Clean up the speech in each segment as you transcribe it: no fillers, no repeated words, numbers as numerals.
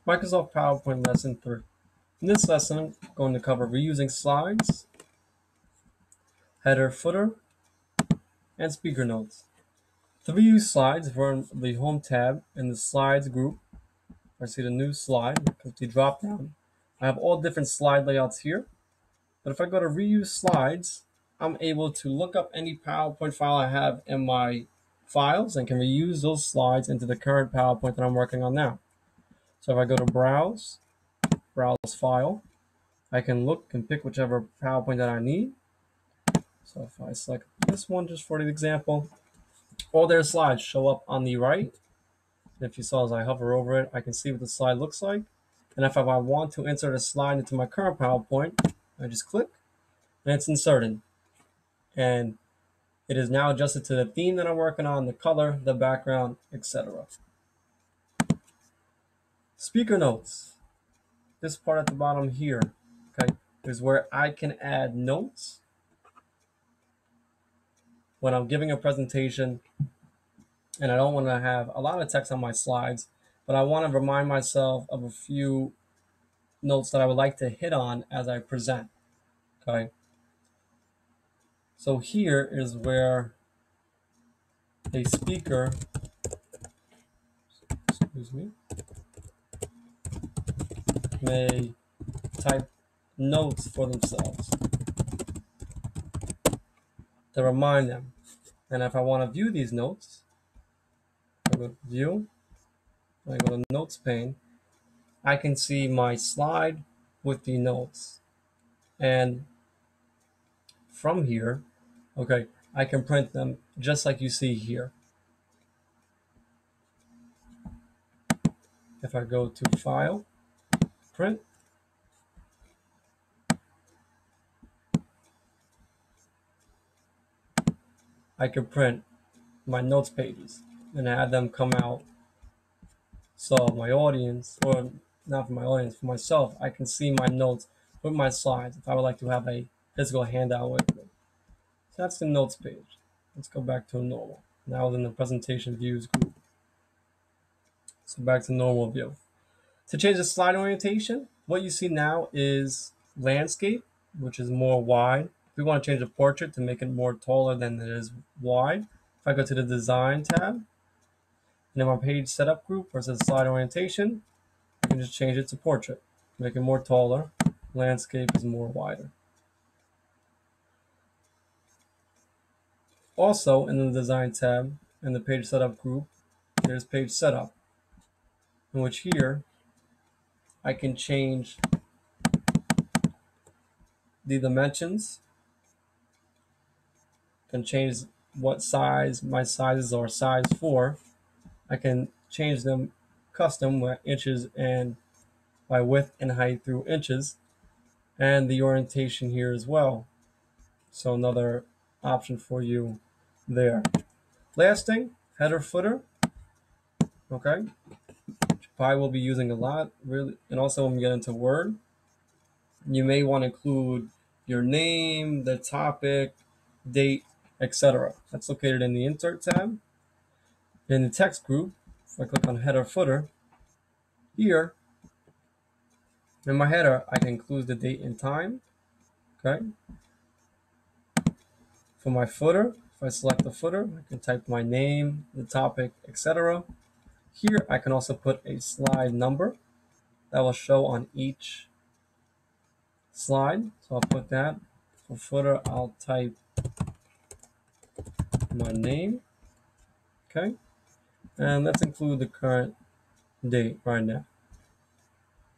Microsoft PowerPoint Lesson 3. In this lesson, I'm going to cover reusing slides, header, footer, and speaker notes. To reuse slides, we're on the Home tab in the Slides group. I see the new slide, click the drop down. I have all different slide layouts here, but if I go to reuse slides, I'm able to look up any PowerPoint file I have in my files and can reuse those slides into the current PowerPoint that I'm working on now. So if I go to browse file, I can look and pick whichever PowerPoint that I need. So if I select this one just for the example, all their slides show up on the right. And if you saw as I hover over it, I can see what the slide looks like. And if I want to insert a slide into my current PowerPoint, I just click and it's inserted. And it is now adjusted to the theme that I'm working on, the color, the background, etc. Speaker notes. This part at the bottom here, okay, is where I can add notes when I'm giving a presentation and I don't want to have a lot of text on my slides, but I want to remind myself of a few notes that I would like to hit on as I present. Okay. So here is where a speaker, may type notes for themselves to remind them. And if I want to view these notes, I go to View, I go to Notes pane, I can see my slide with the notes. And from here, okay, I can print them just like you see here. If I go to File, Print, I can print my notes pages and have them come out so my audience, or not for my audience, for myself, I can see my notes with my slides if I would like to have a physical handout with me. So that's the notes page. Let's go back to normal. Now in the presentation views group. So back to normal view. To change the slide orientation, what you see now is landscape, which is more wide. If we want to change the portrait to make it more taller than it is wide, if I go to the design tab, and in my page setup group where it says slide orientation, I can just change it to portrait, make it more taller. Landscape is more wider. Also in the design tab in the page setup group, there's page setup, in which here I can change the dimensions, can change what size my sizes are size for. I can change them custom with inches and by width and height through inches, and the orientation here as well. So another option for you there. Last thing, header footer. Okay, which I will be using a lot, really, and also when we get into Word, you may want to include your name, the topic, date, etc. That's located in the Insert tab. In the text group, if I click on header footer, here in my header, I can include the date and time. Okay. For my footer, if I select the footer, I can type my name, the topic, etc. Here, I can also put a slide number that will show on each slide. So I'll put that. For footer, I'll type my name. Okay. And let's include the current date right now.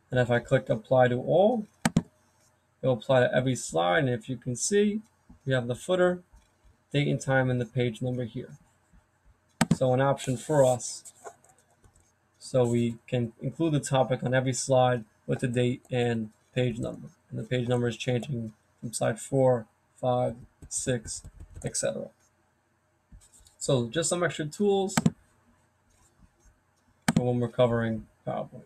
And if I click apply to all, it will apply to every slide. And if you can see, we have the footer, date and time, and the page number here. So an option for us, so we can include the topic on every slide with the date and page number. And the page number is changing from slide 4, 5, 6, etc. So just some extra tools for when we're covering PowerPoint.